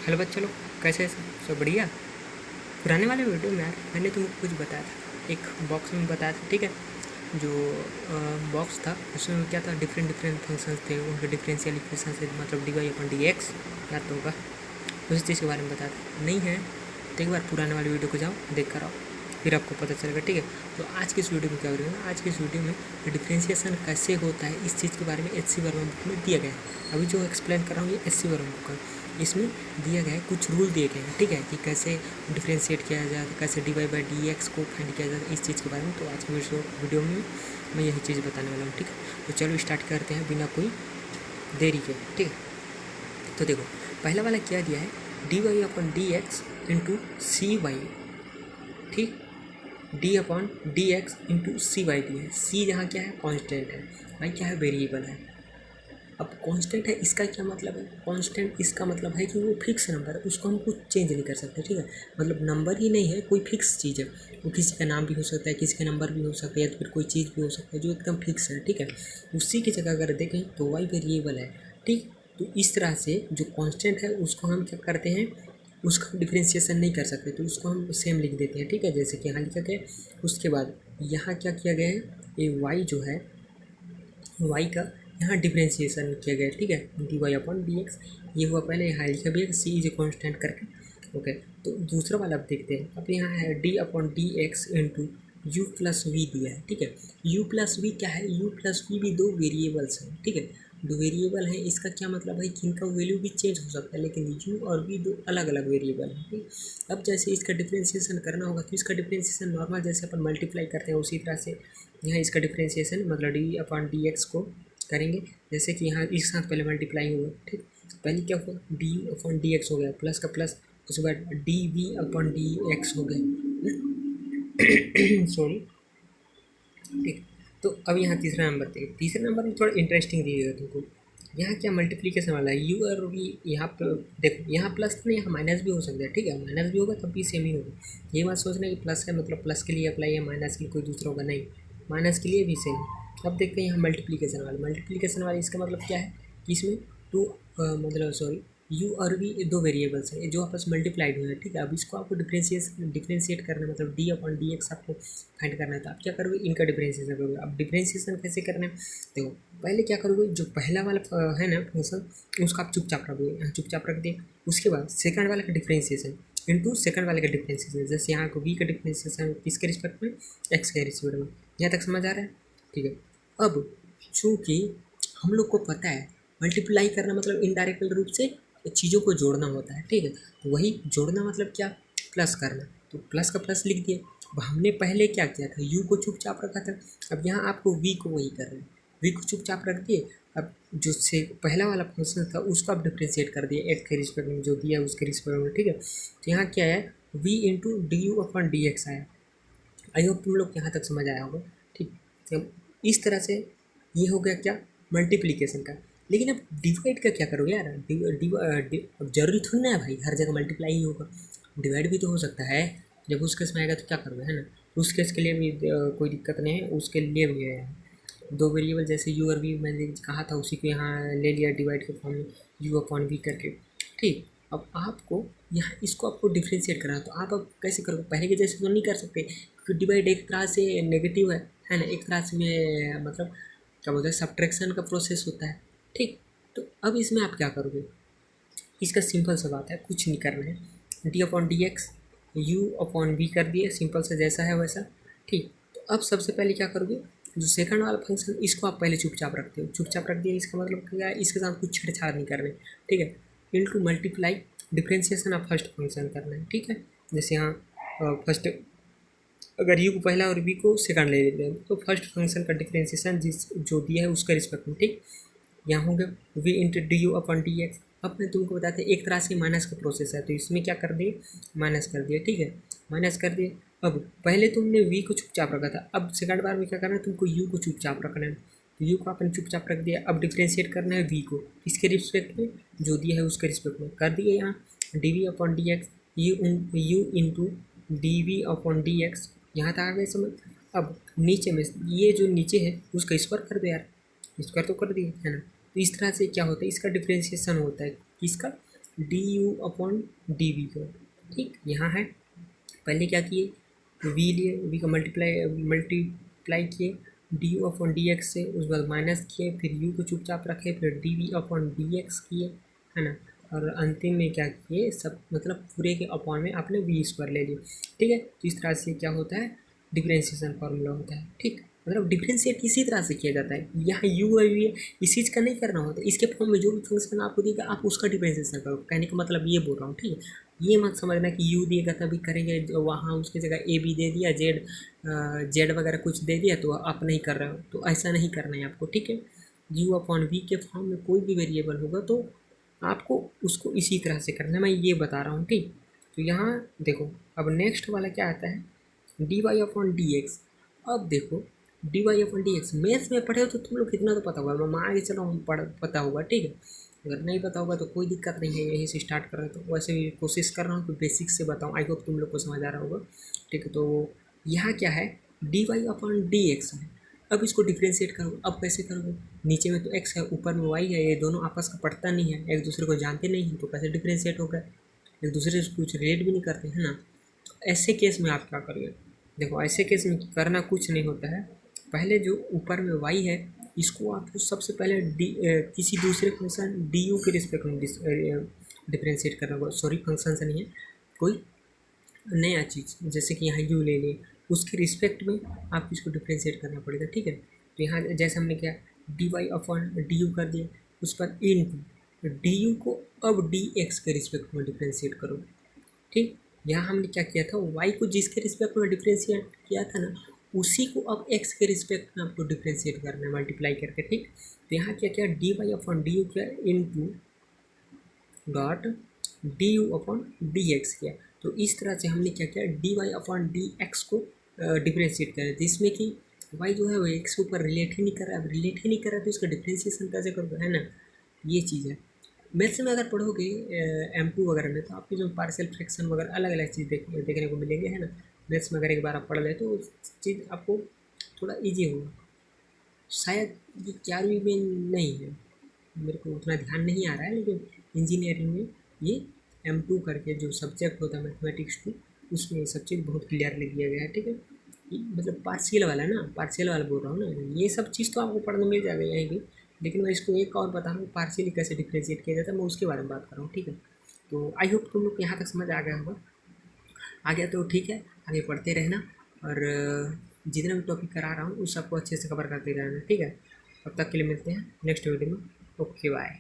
Hello बच्चों लोग, कैसे हैं सब बढ़िया। पुराने वाले वीडियो में यार मैंने तुमको कुछ बताया था, एक बॉक्स में बताया था, ठीक है। जो बॉक्स था उसमें क्या था, डिफरेंट डिफरेंट फंक्शंस थे, उनके डिफरेंशियल इक्वेशन से, मतलब डी वाई अपन डी एक्स, याद तो होगा। उसी चीज़ के बारे में बताया था। नहीं है तो एक बार पुराने वाले वीडियो को जाओ, देख कर आओ, फिर आपको पता चलेगा, ठीक है। तो आज की इस वीडियो में क्या करेंगे ना, आज की इस वीडियो में डिफ्रेंशिएशन कैसे होता है इस चीज़ के बारे में एच.सी. वर्मा बुक में दिया गया है। अभी जो एक्सप्लेन कर रहा हूँ ये एच.सी. वर्मा बुक है, इसमें दिया गया है, कुछ रूल दिए गए हैं, ठीक है, कि कैसे डिफ्रेंशिएट किया जाए, कैसे D Y by D x को फाइंड किया जाए, इस चीज़ के बारे में। तो आज की वीडियो में मैं यही चीज़ बताने वाला हूँ, ठीक है। तो चलो स्टार्ट करते हैं बिना कोई देरी के, ठीक है। तो देखो, पहला वाला क्या दिया है, D Y upon D x into c y, ठीक। D upon D x into c y d है। सी जहाँ क्या है, कांस्टेंट है, वाई क्या है, वेरिएबल है। अब कांस्टेंट है, इसका क्या मतलब है, कांस्टेंट इसका मतलब है कि वो फिक्स नंबर है, उसको हम कुछ चेंज नहीं कर सकते, ठीक है। मतलब नंबर ही नहीं है, कोई फिक्स चीज़ है, वो किसी का नाम भी हो सकता है, किसी का नंबर भी हो सकता है, या तो फिर कोई चीज़ भी हो सकता है जो एकदम फिक्स है, ठीक है। उसी की जगह अगर देखें तो वाई वेरिएबल है, ठीक। तो इस तरह से जो कांस्टेंट है उसको हम क्या करते हैं, उसका डिफ्रेंशिएशन नहीं कर सकते, तो उसको हम सेम लिख देते हैं, ठीक है, जैसे कि यहाँ लिखा गया। उसके बाद यहाँ क्या किया गया है, ये वाई जो है, वाई का यहाँ डिफ्रेंशिएशन किया गया है, ठीक है, D Y upon D X. ये हुआ पहले, यहाँ लिखा भी है सी इज ए कॉन्स्टेंट करके, ओके। तो दूसरा वाला अब देखते हैं। अब यहाँ है D upon D x into U plus V दिया है, ठीक है। यू प्लस वी क्या है, यू प्लस वी भी दो वेरिएबल्स हैं, ठीक है। दो वेरिएबल है, इसका क्या मतलब है कि इनका वैल्यू भी चेंज हो सकता है, लेकिन यू और वी दो अलग अलग वेरिएबल हैं, ठीक। अब जैसे इसका डिफ्रेंशिएशन करना होगा तो इसका डिफ्रेंशिएशन नॉर्मल जैसे अपन मल्टीप्लाई करते हैं उसी तरह से यहाँ इसका डिफ्रेंशिएशन मतलब डी अपॉन डी एक्स को करेंगे। जैसे कि यहाँ एक साथ पहले मल्टीप्लाई हुआ, ठीक। पहले क्या हुआ, डी अपॉन डी एक्स हो गया, प्लस का प्लस, उसके बाद D V upon D X हो गया, सॉरी, ठीक। तो अब यहाँ तीसरा नंबर देखिए, तीसरे नंबर में थोड़ा इंटरेस्टिंग दिएगा तुमको। यहाँ क्या मल्टीप्लिकेशन वाला है, यू और वी, यहाँ पर देखो, यहाँ प्लस नहीं, यहाँ माइनस भी हो सकता है, ठीक है। माइनस भी होगा तब भी सेम ही होगा। ये बात सोचना कि प्लस है मतलब प्लस के लिए अप्लाई है, माइनस के लिए कोई दूसरा होगा, नहीं, माइनस के लिए भी सेम। अब देखते हैं यहाँ मल्टीप्लिकेशन वाला, मल्टीप्लिकेशन वाला इसका मतलब क्या है कि इसमें टू मतलब सॉरी, यू और वी दो वेरिएबल्स हैं जो आपस मल्टीप्लाइड हुए हैं, ठीक है। अब इसको आपको डिफ्रेंशिएट करना है, मतलब डी अपॉन डी एक्स आपको फाइंड करना है। तो आप क्या करोगे, इनका डिफ्रेंशिएशन करोगे। अब डिफ्रेंशिएशन कैसे करना है, देखो पहले क्या करोगे, जो पहला वाला है ना फंक्शन, उसको आप चुपचाप रखोगे, यहाँ चुपचाप रख दिए। उसके बाद सेकंड वाले का डिफ्रेंशिएशन इंटू सेकंड वाले का डिफ्रेंशिएशन, जैसे यहाँ को वी का डिफ्रेंशिएशन किसके रिस्पेक्ट में, एक्स के रिस्पेक्ट में। यहाँ तक समझ आ रहा है, ठीक है। अब चूँकि हम लोग को पता है मल्टीप्लाई करना मतलब इनडायरेक्ट रूप से चीज़ों को जोड़ना होता है, ठीक है। तो वही जोड़ना मतलब क्या, प्लस करना, तो प्लस का प्लस लिख दिए। अब हमने पहले क्या किया था, यू को चुपचाप रखा था, अब यहाँ आपको वी को वही कर रहे हैं, वी को चुपचाप रख दिए। अब जो से पहला वाला फंक्शन था उसको आप डिफ्रेंशिएट कर दिए एक्स के रिस्पेक्ट में, जो दिया है उसके रिस्पेक्ट में, ठीक है। तो यहाँ क्या है, v into D you upon D x आया। आई होप तुम लोग यहाँ तक समझ आया होगा, ठीक। तो इस तरह से ये हो गया क्या, मल्टीप्लिकेशन का। लेकिन अब डिवाइड का क्या करोगे यार, अब जरूरी थोड़ी ना है भाई हर जगह मल्टीप्लाई ही होगा, डिवाइड भी तो हो सकता है। जब उस केस में आएगा तो क्या करोगे, है ना। उस केस के लिए भी कोई दिक्कत नहीं है, उसके लिए भी है। दो वेरिएबल जैसे यू और वी मैंने कहा था, उसी को यहाँ ले लिया डिवाइड के फॉर्म में, यू अपॉन वी करके, ठीक। अब आपको यहाँ इसको आपको डिफ्रेंशिएट करना है, तो आप अब कैसे करोगे, पहले के जैसे तो नहीं कर सकते, क्योंकि डिवाइड एक तरह से नेगेटिव है ना, एक तरह से में मतलब क्या बोलते हैं, सब्ट्रैक्शन का प्रोसेस होता है, ठीक। तो अब इसमें आप क्या करोगे, इसका सिंपल सा बात है, कुछ नहीं करना है, D upon D X U upon V कर दिए, सिंपल सा जैसा है वैसा, ठीक। तो अब सबसे पहले क्या करोगे, जो सेकंड वाला फंक्शन इसको आप पहले चुपचाप रखते हो, चुपचाप रख दिया, इसका मतलब क्या है, इसके साथ कुछ छेड़छाड़ नहीं करना है, ठीक है। Into multiply differentiation of first function करना है, ठीक है। जैसे यहाँ फर्स्ट, अगर यू को पहला और वी को सेकंड ले लेते हैं तो फर्स्ट फंक्शन का डिफ्रेंशिएशन जिस जो दिया है उसका रिस्पेक्ट में, ठीक। यहाँ हो गया V into D you upon D X. अब मैं तुमको बताते एक तरह से माइनस का प्रोसेस है, तो इसमें क्या कर दिए, माइनस कर दिया, ठीक है, माइनस कर दिए। अब पहले तुमने वी को चुपचाप रखा था, अब सेकंड बार में क्या करना है, तुमको यू को चुपचाप रखना है, तो यू को आपने चुपचाप रख दिया। अब डिफ्रेंशिएट करना है वी को, इसके रिस्पेक्ट में जो दिया है उसके रिस्पेक्ट में कर दिए, यहाँ D V upon D X, U into D V upon D X, यहाँ तक आ गए समझ। अब नीचे में ये जो नीचे है उसका स्क्वायर कर दो यार, स्क्वायर तो कर दिए, है ना। तो इस तरह से क्या होता है, इसका डिफ्रेंशिएशन होता है, किसका, D you upon D V को, ठीक। यहाँ है पहले क्या किए, वी लिए, वी का मल्टीप्लाई किए D you upon D x से, उसके बाद माइनस किए, फिर यू को चुपचाप रखे, फिर D V upon D X किए, है ना। और अंतिम में क्या किए, सब मतलब पूरे के अपॉन में आपने वी स्क्वायर ले लिए, ठीक है। तो इस तरह से क्या होता है, डिफरेंशिएशन फार्मूला होता है, ठीक। मतलब डिफ्रेंशिएट इसी तरह से किया जाता है। यहाँ यू है वी है, इस चीज़ का नहीं करना होता, इसके फॉर्म में जो भी फंक्शन आपको देगा आप उसका डिफरेंशिएशन करो। कहने का मतलब ये बोल रहा हूँ, ठीक है। ये मत समझना कि यू दिएगा तभी करेंगे, वहाँ उसकी जगह ए बी दे दिया, जेड वगैरह कुछ दे दिया तो आप नहीं कर रहे हो, तो ऐसा नहीं करना है आपको, ठीक है। यू अपॉन वी के फॉर्म में कोई भी वेरिएबल होगा तो आपको उसको इसी तरह से करना है, मैं ये बता रहा हूँ, ठीक। तो यहाँ देखो अब नेक्स्ट वाला क्या आता है, D Y upon D X. अब देखो D Y upon D X maths में पढ़े हो तो तुम लोग कितना तो पता होगा, मैं मान के चलो पता होगा, ठीक है। अगर नहीं पता होगा तो कोई दिक्कत नहीं है, यहीं से स्टार्ट कर रहे हो तो वैसे भी कोशिश कर रहा हूँ कि बेसिक से बताऊँ, आई होप तुम लोग को समझ आ रहा होगा, ठीक है। तो यहाँ क्या है, D Y upon D X है। अब इसको डिफ्रेंशिएट करो, अब कैसे करोगे, नीचे में तो एक्स है ऊपर में वाई है, ये दोनों आपस का पड़ता नहीं है, एक दूसरे को जानते नहीं हैं, तो कैसे डिफ्रेंशिएट होगा, एक दूसरे से कुछ रिलेट भी नहीं करते हैं ना। तो ऐसे केस में आप क्या करोगे, देखो ऐसे केस में करना कुछ नहीं होता है, पहले जो ऊपर में वाई है इसको आपको सबसे पहले किसी दूसरे फंक्शन डी यू के रिस्पेक्ट में डिफ्रेंशिएट करना होगा, सॉरी फंक्शन से नहीं है, कोई नया चीज़ जैसे कि यहाँ यू ले लिए, उसके रिस्पेक्ट में आप इसको डिफ्रेंशिएट करना पड़ेगा, ठीक है। तो यहाँ जैसे हमने क्या D Y upon D U कर दिया, उस पर इन टू डी यू को अब डी एक्स के रिस्पेक्ट में डिफ्रेंशिएट करो, ठीक। यहाँ हमने क्या किया था, वाई को जिसके रिस्पेक्ट में डिफ्रेंशिएट किया था ना उसी को अब एक्स के रिस्पेक्ट में आपको डिफ्रेंशिएट करना है मल्टीप्लाई करके, ठीक। तो यहाँ क्या किया, d Y upon D u किया into dot d you upon D x किया। तो इस तरह से हमने क्या किया, d Y upon D x को डिफ्रेंशिएट किया, जिसमें कि वाई जो है वो एक्स के ऊपर रिलेट ही नहीं कर रहा है, अब रिलेट ही नहीं कर रहा है तो इसका डिफ्रेंशिएशन कैसे करोगे, है ना। ये चीज़ है। मैथ्स में अगर पढ़ोगे M2 वगैरह में तो आपकी जो पार्शियल फ्रैक्शन वगैरह अलग अलग चीज़ देखने को मिलेंगे, है ना। मैथ्स में अगर एक बार आप पढ़ लें तो चीज़ आपको थोड़ा इजी होगा। शायद ये 11वीं में नहीं है, मेरे को उतना ध्यान नहीं आ रहा है, लेकिन इंजीनियरिंग में ये M2 करके जो सब्जेक्ट होता है मैथमेटिक्स 2 उसमें ये सब चीज़ बहुत क्लियरली दिया गया है, ठीक है। मतलब पार्शियल वाला ना, पार्शियल वाला बोल रहा हूँ ना, ये सब चीज़ तो आपको पढ़ने मिल जाएगा यहीं भी, लेकिन मैं इसको एक और बता रहा हूँ पार्शियली कैसे डिफ्रेंशिएट किया जाता है, मैं उसके बारे में बात कर रहा हूँ, ठीक है। तो आई होप तुम लोग को यहाँ तक समझ आ गया होगा, आ गया तो ठीक है, आगे पढ़ते रहना और जितना भी टॉपिक करा रहा हूँ उस सबको अच्छे से कवर करते रहना, ठीक है। तब तक के लिए मिलते हैं नेक्स्ट वीडियो में, ओके बाय।